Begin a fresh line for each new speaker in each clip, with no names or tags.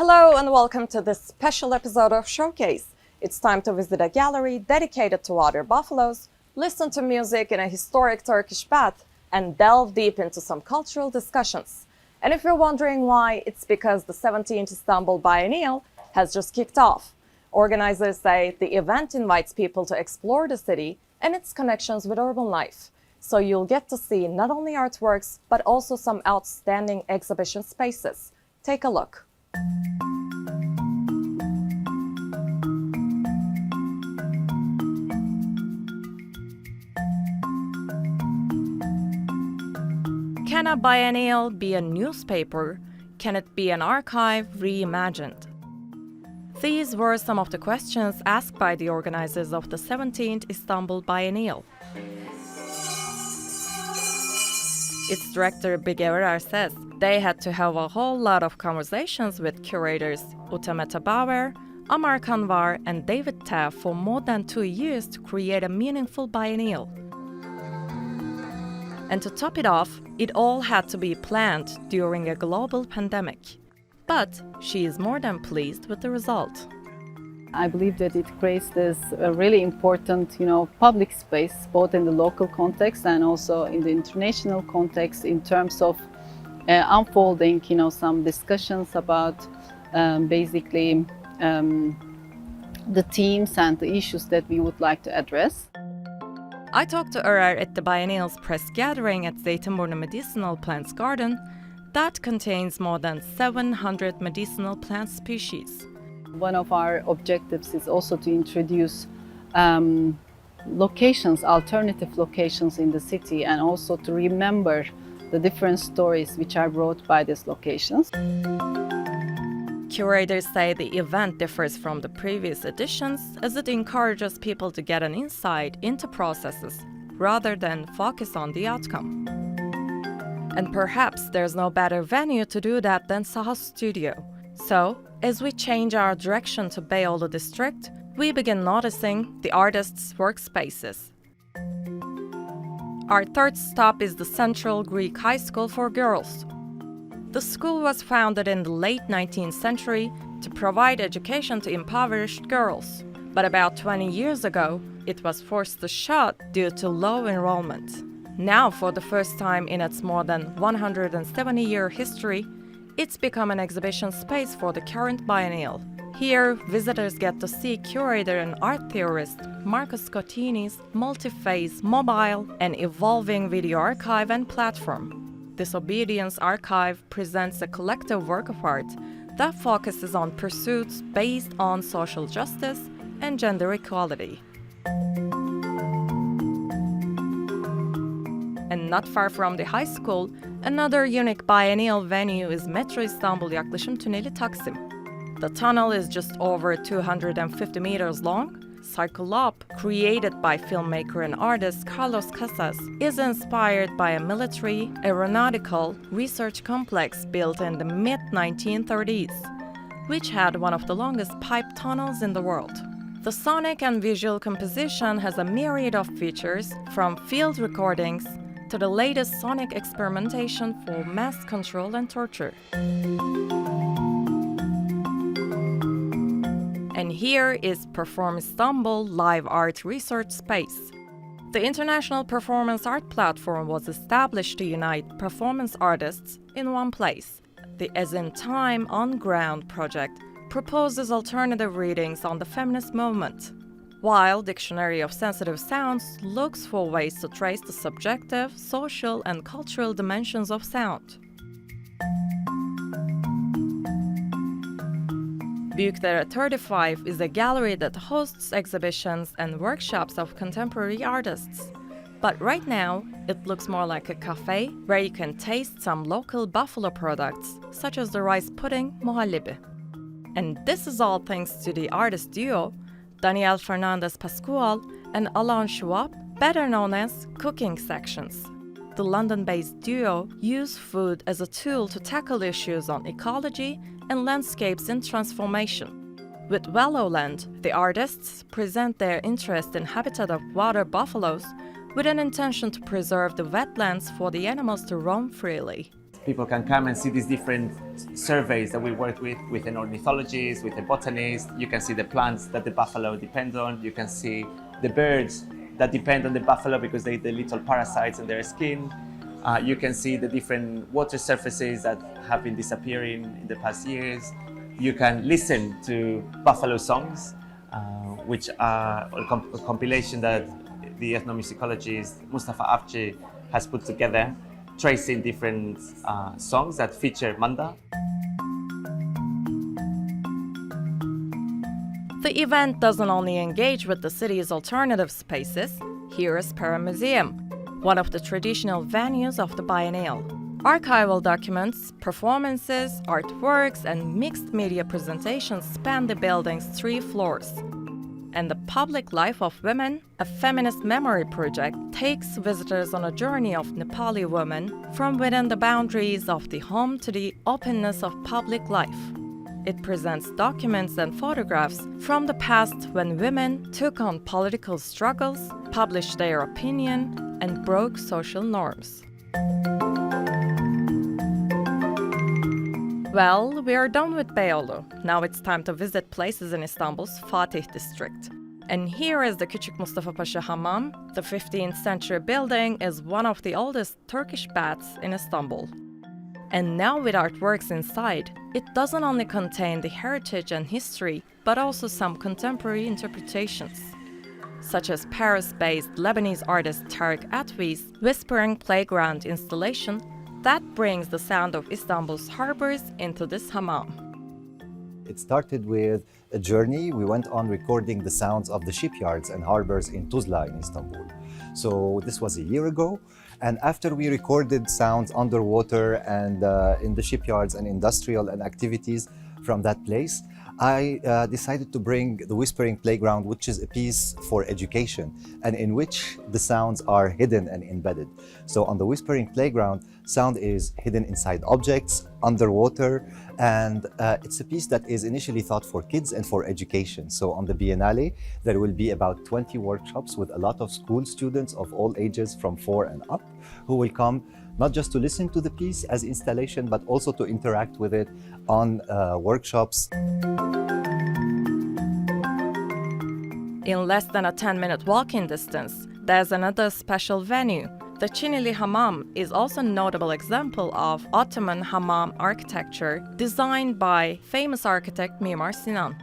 Hello and welcome to this special episode of Showcase. It's time to visit a gallery dedicated to water buffaloes, listen to music in a historic Turkish bath, and delve deep into some cultural discussions. And if you're wondering why, it's because the 17th Istanbul Biennial has just kicked off. Organizers say the event invites people to explore the city and its connections with urban life. So you'll get to see not only artworks, but also some outstanding exhibition spaces. Take a look. Can a biennial be a newspaper? Can it be an archive reimagined? These were some of the questions asked by the organizers of the 17th Istanbul Biennial. Its director Bauer says they had to have a whole lot of conversations with curators Bauer, Amar Kanvar, and David Taff for more than 2 years to create a meaningful biennial. And to top it off, it all had to be planned during a global pandemic. But she is more than pleased with the result.
I believe that it creates this really important, public space, both in the local context and also in the international context, in terms of unfolding, some discussions about basically the themes and the issues that we would like to address.
I talked to Örer at the Biennial's press gathering at Zeytinburnu Medicinal Plants Garden that contains more than 700 medicinal plant species.
One of our objectives is also to introduce locations, alternative locations in the city, and also to remember the different stories which are brought by these locations.
Curators say the event differs from the previous editions as it encourages people to get an insight into processes rather than focus on the outcome. And perhaps there's no better venue to do that than Saha Studio. So, as we change our direction to Beyoğlu district, we begin noticing the artists' workspaces. Our third stop is the Central Greek High School for Girls. The school was founded in the late 19th century to provide education to impoverished girls. But about 20 years ago, it was forced to shut due to low enrollment. Now, for the first time in its more than 170-year history, it's become an exhibition space for the current biennial. Here, visitors get to see curator and art theorist Marcus Scottini's multi-phase, mobile, and evolving video archive and platform. Disobedience Archive presents a collective work of art that focuses on pursuits based on social justice and gender equality. And not far from the high school, another unique biennial venue is Metro İstanbul Yaklaşım Tüneli Taksim. The tunnel is just over 250 meters long. Cycle Up, created by filmmaker and artist Carlos Casas, is inspired by a military aeronautical research complex built in the mid-1930s, which had one of the longest pipe tunnels in the world. The sonic and visual composition has a myriad of features, from field recordings to the latest sonic experimentation for mass control and torture. And here is Perform Istanbul Live Art Research Space. The international performance art platform was established to unite performance artists in one place. The As in Time On Ground project proposes alternative readings on the feminist movement, while Dictionary of Sensitive Sounds looks for ways to trace the subjective, social, and cultural dimensions of sound. Büyükdere 35 is a gallery that hosts exhibitions and workshops of contemporary artists. But right now, it looks more like a cafe where you can taste some local buffalo products, such as the rice pudding muhallebi. And this is all thanks to the artist duo, Daniel Fernandez Pascual and Alain Schwab, better known as Cooking Sections. The London-based duo use food as a tool to tackle issues on ecology and landscapes in transformation. With Wellowland, the artists present their interest in habitat of water buffaloes with an intention to preserve the wetlands for the animals to roam freely.
people can come and see these different surveys that we work with an ornithologist, with a botanist. You can see the plants that the buffalo depend on. You can see the birds that depend on the buffalo because they eat the little parasites in their skin. You can see the different water surfaces that have been disappearing in the past years. You can listen to buffalo songs, which are a compilation that the ethnomusicologist Mustafa Artsy has put together, tracing different songs that feature Manda.
The event doesn't only engage with the city's alternative spaces. Here is Para Museum, one of the traditional venues of the Biennial. Archival documents, performances, artworks, and mixed media presentations span the building's 3 floors. And the Public Life of Women, a feminist memory project, takes visitors on a journey of Nepali women from within the boundaries of the home to the openness of public life. It presents documents and photographs from the past when women took on political struggles, published their opinion, and broke social norms. Well, we are done with Beyoğlu. Now it's time to visit places in Istanbul's Fatih district. And here is the Küçük Mustafa Pasha Hamam. The 15th century building is one of the oldest Turkish baths in Istanbul. And now with artworks inside, it doesn't only contain the heritage and history, but also some contemporary interpretations, such as Paris-based Lebanese artist Tarık Atvi's Whispering Playground installation that brings the sound of Istanbul's harbors into this hammam.
It started with a journey. We went on recording the sounds of the shipyards and harbors in Tuzla in Istanbul. So this was a year ago. And after we recorded sounds underwater and in the shipyards and industrial and activities from that place, I decided to bring the Whispering Playground, which is a piece for education and in which the sounds are hidden and embedded. So on the Whispering Playground, sound is hidden inside objects, underwater, and it's a piece that is initially thought for kids and for education. So on the Biennale, there will be about 20 workshops with a lot of school students of all ages from 4 and up who will come not just to listen to the piece as installation, but also to interact with it on workshops.
In less than a 10-minute walking distance, there's another special venue. The Çinili Hammam is also a notable example of Ottoman hammam architecture designed by famous architect Mimar Sinan.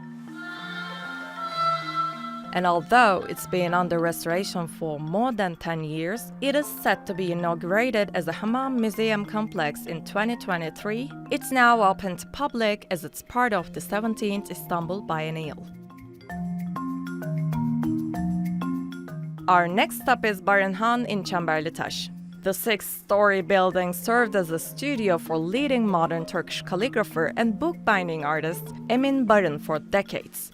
And although it's been under restoration for more than 10 years, it is set to be inaugurated as a hammam museum complex in 2023. It's now open to public as it's part of the 17th Istanbul Biennial. Our next stop is Barınhan in Çemberlitaş. The 6-story building served as a studio for leading modern Turkish calligrapher and bookbinding artist Emin Barın for decades.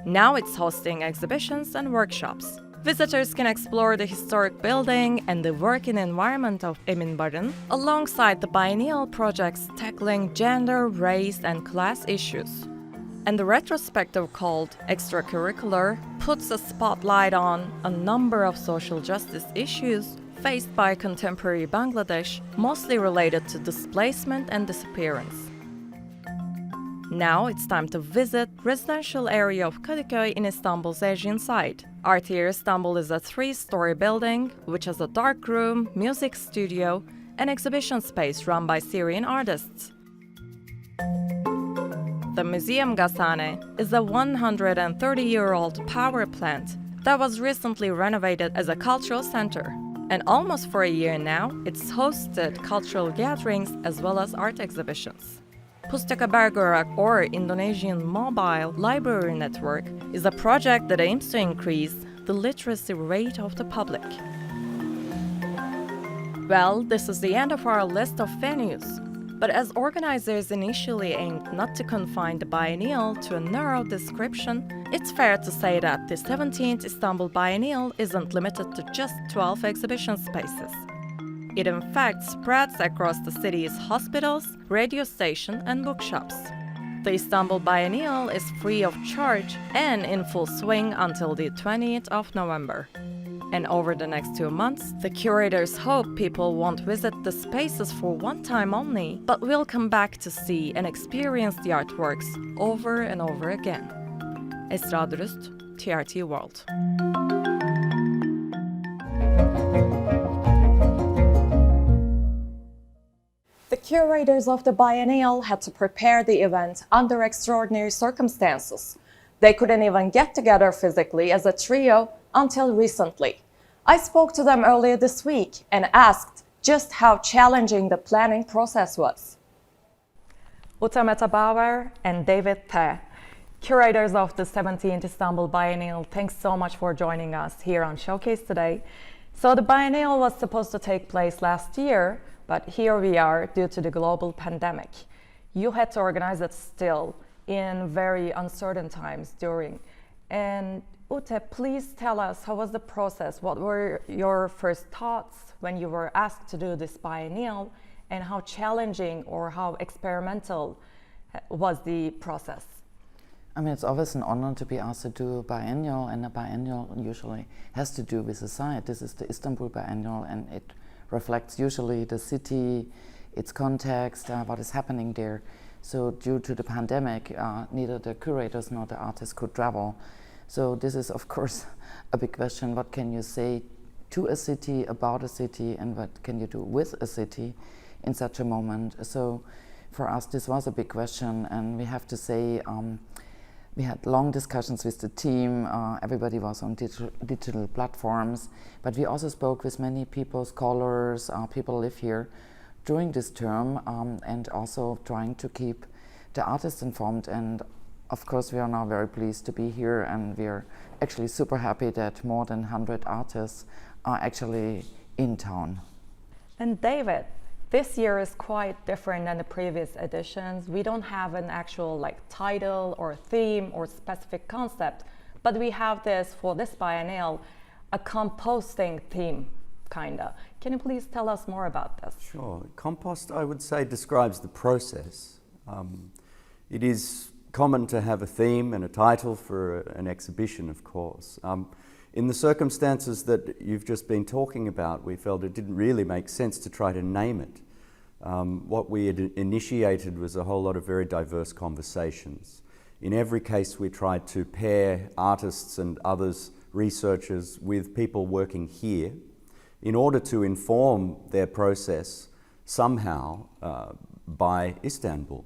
Now it's hosting exhibitions and workshops. Visitors can explore the historic building and the working environment of Emin Barın, alongside the biennial projects tackling gender, race, and class issues. And the retrospective called Extracurricular puts a spotlight on a number of social justice issues faced by contemporary Bangladesh, mostly related to displacement and disappearance. Now it's time to visit residential area of Kadıköy in Istanbul's Asian side. Artsy Istanbul is a 3-story building which has a dark room, music studio, and exhibition space run by Syrian artists. The Museum Gazhane is a 130-year-old power plant that was recently renovated as a cultural center. And almost for a year now, it's hosted cultural gatherings as well as art exhibitions. Pustaka Bergerac, or Indonesian Mobile Library Network, is a project that aims to increase the literacy rate of the public. Well, this is the end of our list of venues. But as organizers initially aimed not to confine the Biennial to a narrow description, it's fair to say that the 17th Istanbul Biennial isn't limited to just 12 exhibition spaces. It in fact spreads across the city's hospitals, radio station, and bookshops. The Istanbul Biennial is free of charge and in full swing until the 20th of November. And over the next 2 months, the curators hope people won't visit the spaces for one time only, but will come back to see and experience the artworks over and over again. Esra Dürüst, TRT World. The curators of the biennial had to prepare the event under extraordinary circumstances. They couldn't even get together physically as a trio until recently. I spoke to them earlier this week and asked just how challenging the planning process was. Uta Bauer and David Te, curators of the 17th Istanbul Biennial, thanks so much for joining us here on Showcase today. So the biennial was supposed to take place last year, but here we are due to the global pandemic. You had to organize it still in very uncertain times during. And Ute, please tell us, how was the process? What were your first thoughts when you were asked to do this biennial, and how challenging or how experimental was the process?
I mean, it's always an honor to be asked to do a biennial, and a biennial usually has to do with a site. This is the Istanbul Biennial, and it reflects usually the city, its context, what is happening there. So due to the pandemic, neither the curators nor the artists could travel. So this is, of course, a big question. What can you say to a city, about a city, and what can you do with a city in such a moment? So for us, this was a big question, and we have to say we had long discussions with the team. Everybody was on digital platforms, but we also spoke with many people, scholars, people live here during this term, and also trying to keep the artists informed. And of course, we are now very pleased to be here, and we're actually super happy that more than 100 artists are actually in town.
And David, this year is quite different than the previous editions. We don't have an actual title or theme or specific concept, but we have this, for this biennial, a composting theme, kinda. Can you please tell us more about this?
Sure. Compost, I would say, describes the process. It is common to have a theme and a title for an exhibition, of course. In the circumstances that you've just been talking about, we felt it didn't really make sense to try to name it. What we had initiated was a whole lot of very diverse conversations. In every case, we tried to pair artists and others, researchers, with people working here in order to inform their process somehow by Istanbul.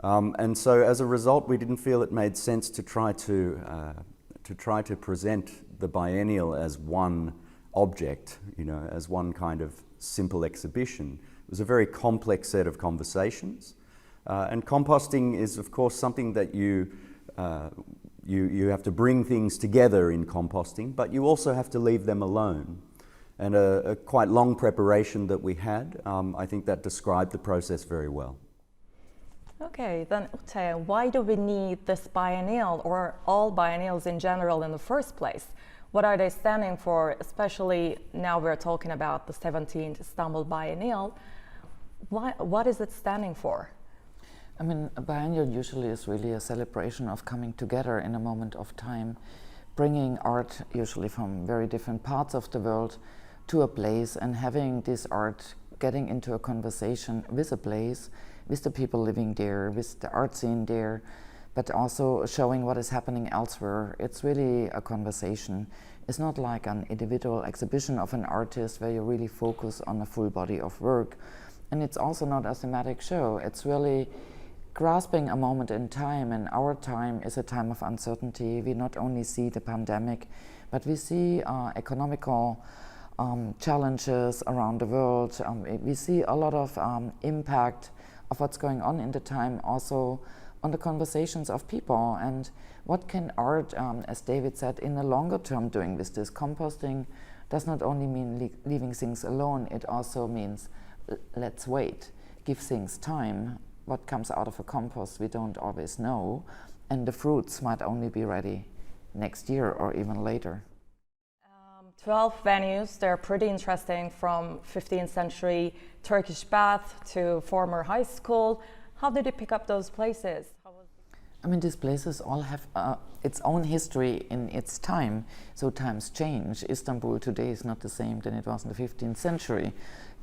And so as a result, we didn't feel it made sense to try to present the biennial as one object, as one kind of simple exhibition. It was a very complex set of conversations. And composting is, of course, something that you have to bring things together in composting, but you also have to leave them alone. And a quite long preparation that we had, I think that described the process very well.
Okay, then Ute, why do we need this biennial, or all biennials in general, in the first place? What are they standing for, especially now we're talking about the 17th Istanbul Biennial? What is it standing for?
I mean, a biennial usually is really a celebration of coming together in a moment of time, bringing art, usually from very different parts of the world, to a place, and having this art getting into a conversation with a place, with the people living there, with the art scene there, but also showing what is happening elsewhere. It's really a conversation. It's not like an individual exhibition of an artist where you really focus on a full body of work. And it's also not a thematic show. It's really grasping a moment in time, and our time is a time of uncertainty. We not only see the pandemic, but we see economical challenges around the world. We see a lot of impact of what's going on in the time, also on the conversations of people. And what can art, as David said, in the longer term doing with this? Composting does not only mean leaving things alone, it also means let's wait, give things time. What comes out of a compost we don't always know, and the fruits might only be ready next year or even later.
12 venues, they're pretty interesting, from 15th century Turkish bath to former high school. How did you pick up those places?
I mean, these places all have its own history in its time, so times change. Istanbul today is not the same than it was in the 15th century,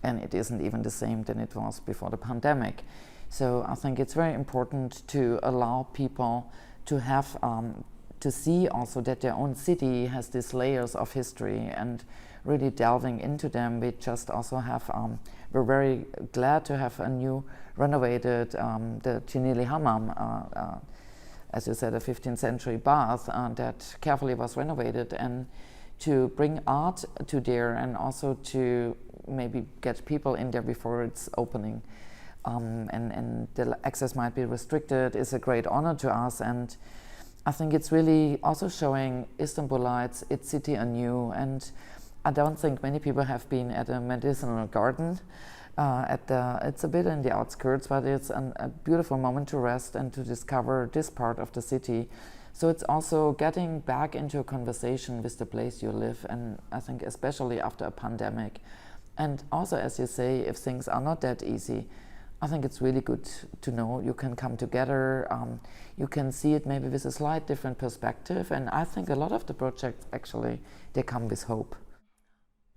and it isn't even the same than it was before the pandemic. So I think it's very important to allow people to have, to see also that their own city has these layers of history, and really delving into them. We just also have, we're very glad to have a new renovated, the Cinili Hamam, as you said, a 15th century bath that carefully was renovated, and to bring art to there and also to maybe get people in there before it's opening. And the access might be restricted is a great honor to us, and I think it's really also showing Istanbulites its city anew. And I don't think many people have been at a medicinal garden. It's a bit in the outskirts, but it's a beautiful moment to rest and to discover this part of the city. So it's also getting back into a conversation with the place you live, and I think especially after a pandemic. And also, as you say, if things are not that easy, I think it's really good to know you can come together, you can see it maybe with a slight different perspective, and I think a lot of the projects actually, they come with hope.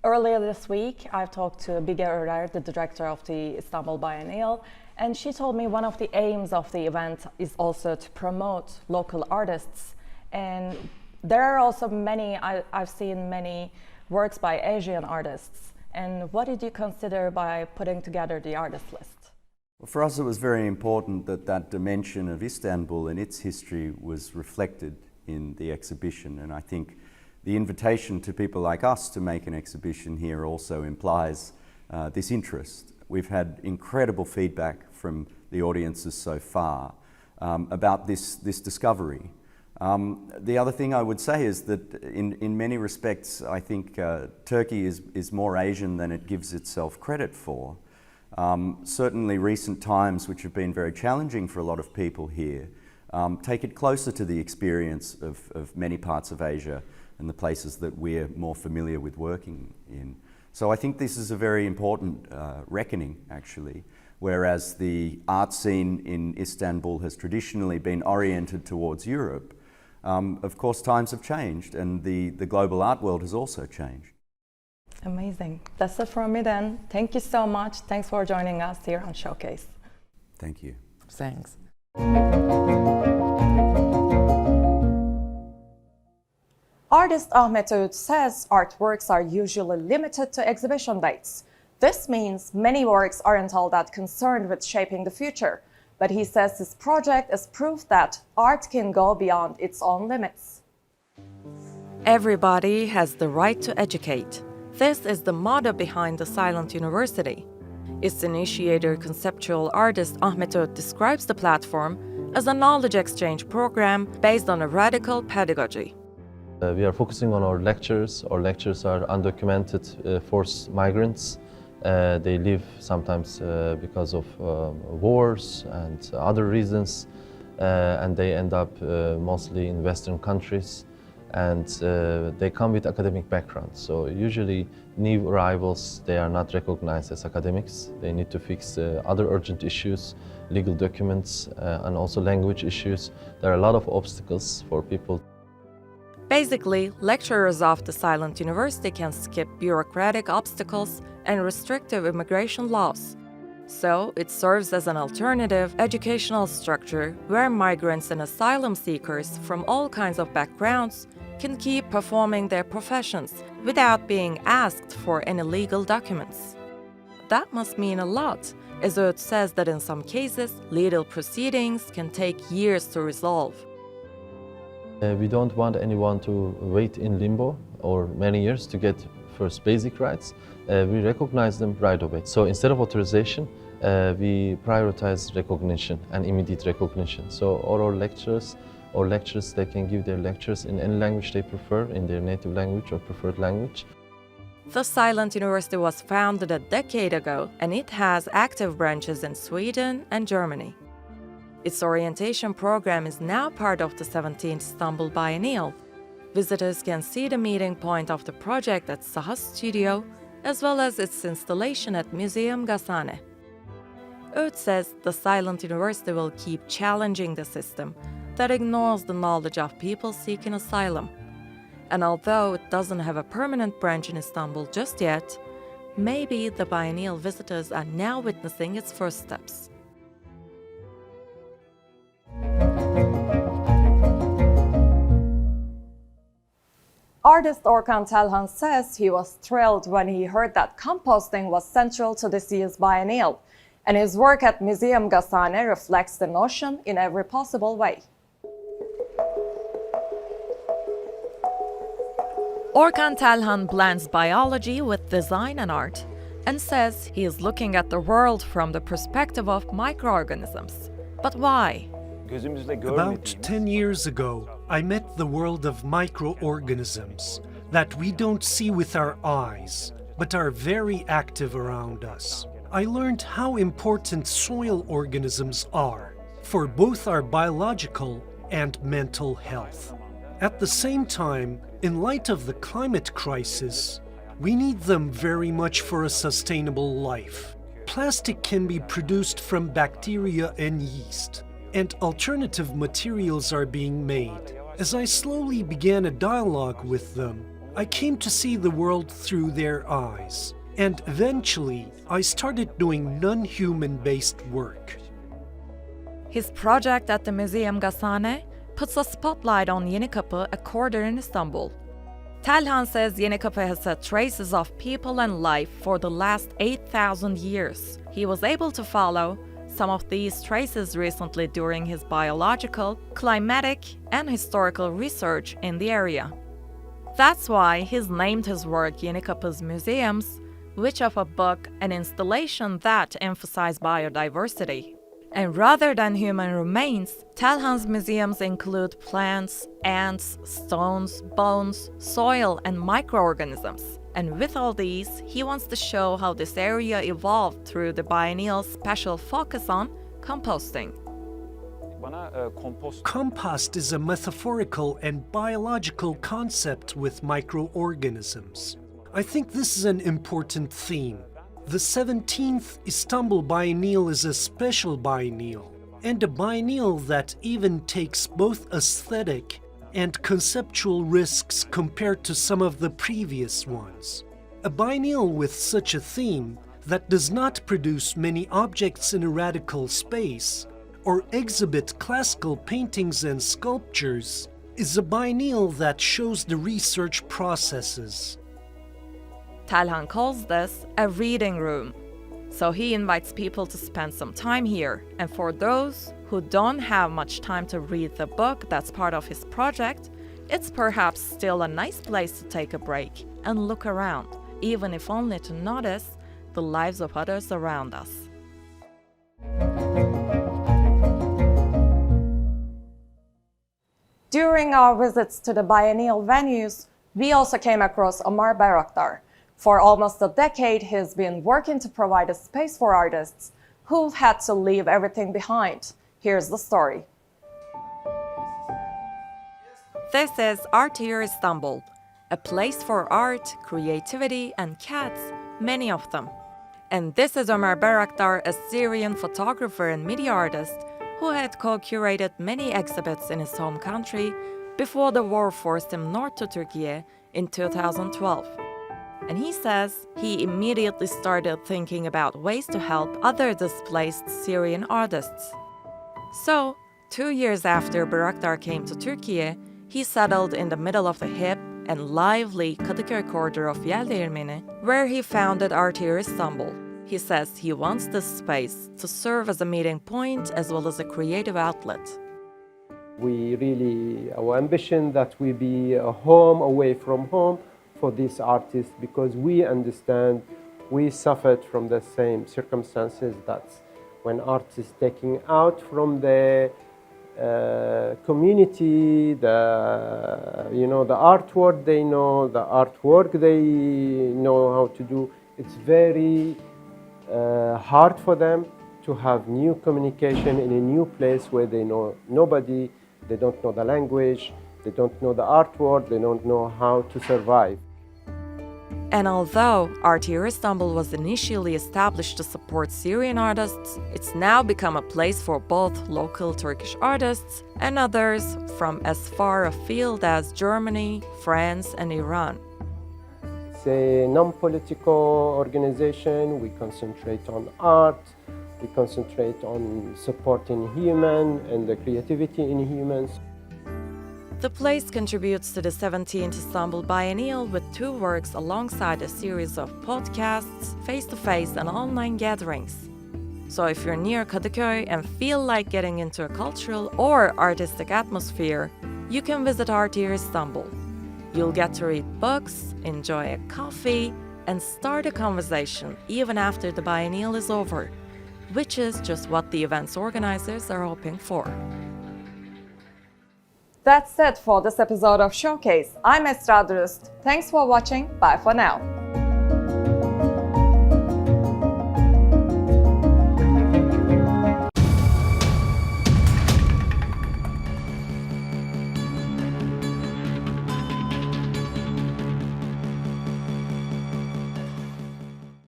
Earlier this week, I've talked to Bige Örer, the director of the Istanbul Biennial, and she told me one of the aims of the event is also to promote local artists. And there are also many, I've seen many works by Asian artists. And what did you consider by putting together the artist list?
Well, for us it was very important that that dimension of Istanbul and its history was reflected in the exhibition, and I think the invitation to people like us to make an exhibition here also implies this interest. We've had incredible feedback from the audiences so far about this discovery. The other thing I would say is that in many respects I think Turkey is more Asian than it gives itself credit for. Certainly recent times, which have been very challenging for a lot of people here, take it closer to the experience of many parts of Asia and the places that we're more familiar with working in. So I think this is a very important reckoning, actually, whereas the art scene in Istanbul has traditionally been oriented towards Europe. Of course, times have changed, and the global art world has also changed.
Amazing. That's it from me then. Thank you so much. Thanks for joining us here on Showcase.
Thank you.
Thanks.
Artist Ahmet Öğüt says artworks are usually limited to exhibition dates. This means many works aren't all that concerned with shaping the future, but he says this project is proof that art can go beyond its own limits. Everybody has the right to educate. This is the motto behind the Silent University. Its initiator, conceptual artist Ahmet Öğüt, describes the platform as a knowledge exchange program based on a radical pedagogy.
We are focusing on our lectures. Our lectures are undocumented forced migrants. They live sometimes because of wars and other reasons, and they end up mostly in Western countries, and they come with academic backgrounds. So usually new arrivals, they are not recognized as academics. They need to fix other urgent issues, legal documents, and also language issues. There are a lot of obstacles for people.
Basically, lecturers of the Silent University can skip bureaucratic obstacles and restrictive immigration laws. So, it serves as an alternative educational structure where migrants and asylum seekers from all kinds of backgrounds can keep performing their professions without being asked for any legal documents. That must mean a lot, as Öğüt says that in some cases, legal proceedings can take years to resolve.
We don't want anyone to wait in limbo or many years to get first basic rights. We recognize them right away. So instead of authorization, we prioritize recognition and immediate recognition. So all our lecturers, they can give their lectures in any language they prefer, in their native language or preferred language.
The Silent University was founded a decade ago, and it has active branches in Sweden and Germany. Its orientation program is now part of the 17th Istanbul Biennial. Visitors can see the meeting point of the project at Saha Studio, as well as its installation at Museum Gazhane. Öğüt says the Silent University will keep challenging the system, that ignores the knowledge of people seeking asylum. And although it doesn't have a permanent branch in Istanbul just yet, maybe the biennial visitors are now witnessing its first steps. Artist Orkan Telhan says he was thrilled when he heard that composting was central to this year's biennial, and his work at Museum Gazhane reflects the notion in every possible way. Orkan Telhan blends biology with design and art, and says he is looking at the world from the perspective of microorganisms. But why?
About 10 years ago, I met the world of microorganisms that we don't see with our eyes, but are very active around us. I learned how important soil organisms are for both our biological and mental health. At the same time, in light of the climate crisis, we need them very much for a sustainable life. Plastic can be produced from bacteria and yeast, and alternative materials are being made. As I slowly began a dialogue with them, I came to see the world through their eyes, and eventually I started doing non-human-based work.
His project at the Museum Gazhane puts a spotlight on Yenikapı, a quarter in Istanbul. Telhan says Yenikapı has had traces of people and life for the last 8,000 years. He was able to follow some of these traces recently during his biological, climatic, and historical research in the area. That's why he's named his work Yenikapı's Museums, which of a book and installation that emphasize biodiversity. And rather than human remains, Telhan's museums include plants, ants, stones, bones, soil, and microorganisms. And with all these, he wants to show how this area evolved through the biennial's special focus on composting.
Compost is a metaphorical and biological concept with microorganisms. I think this is an important theme. The 17th Istanbul Biennial is a special biennial, and a biennial that even takes both aesthetic and conceptual risks compared to some of the previous ones. A biennial with such a theme that does not produce many objects in a radical space or exhibit classical paintings and sculptures is a biennial that shows the research processes.
Telhan calls this a reading room. So he invites people to spend some time here, and for those who don't have much time to read the book that's part of his project, it's perhaps still a nice place to take a break and look around, even if only to notice the lives of others around us. During our visits to the biennial venues, we also came across Omar Bayraktar. For almost a decade, he's been working to provide a space for artists who've had to leave everything behind. Here's the story. This is Artsy Istanbul, a place for art, creativity, and cats, many of them. And this is Omar Bayraktar, a Syrian photographer and media artist who had co-curated many exhibits in his home country before the war forced him north to Turkey in 2012. And he says he immediately started thinking about ways to help other displaced Syrian artists. So, 2 years after Bayraktar came to Turkey, he settled in the middle of the hip and lively Kadıköy quarter of Yeldirmeni, where he founded Artsy Istanbul. He says he wants this space to serve as a meeting point as well as a creative outlet.
Our ambition that we be a home away from home for these artists, because we understand we suffered from the same circumstances. That's when art is taken out from the community, the artwork they know, the artwork they know how to do. It's very hard for them to have new communication in a new place where they know nobody, they don't know the language, they don't know the artwork, they don't know how to survive.
And although Artsy Istanbul was initially established to support Syrian artists, it's now become a place for both local Turkish artists and others from as far afield as Germany, France, and Iran.
It's a non-political organization. We concentrate on art. We concentrate on supporting human and the creativity in humans.
The place contributes to the 17th Istanbul Biennial with 2 works alongside a series of podcasts, face-to-face and online gatherings. So if you're near Kadıköy and feel like getting into a cultural or artistic atmosphere, you can visit Artsy Istanbul. You'll get to read books, enjoy a coffee, and start a conversation even after the biennial is over, which is just what the event's organizers are hoping for. That's it for this episode of Showcase. I'm Esra Dürüst. Thanks for watching. Bye for now.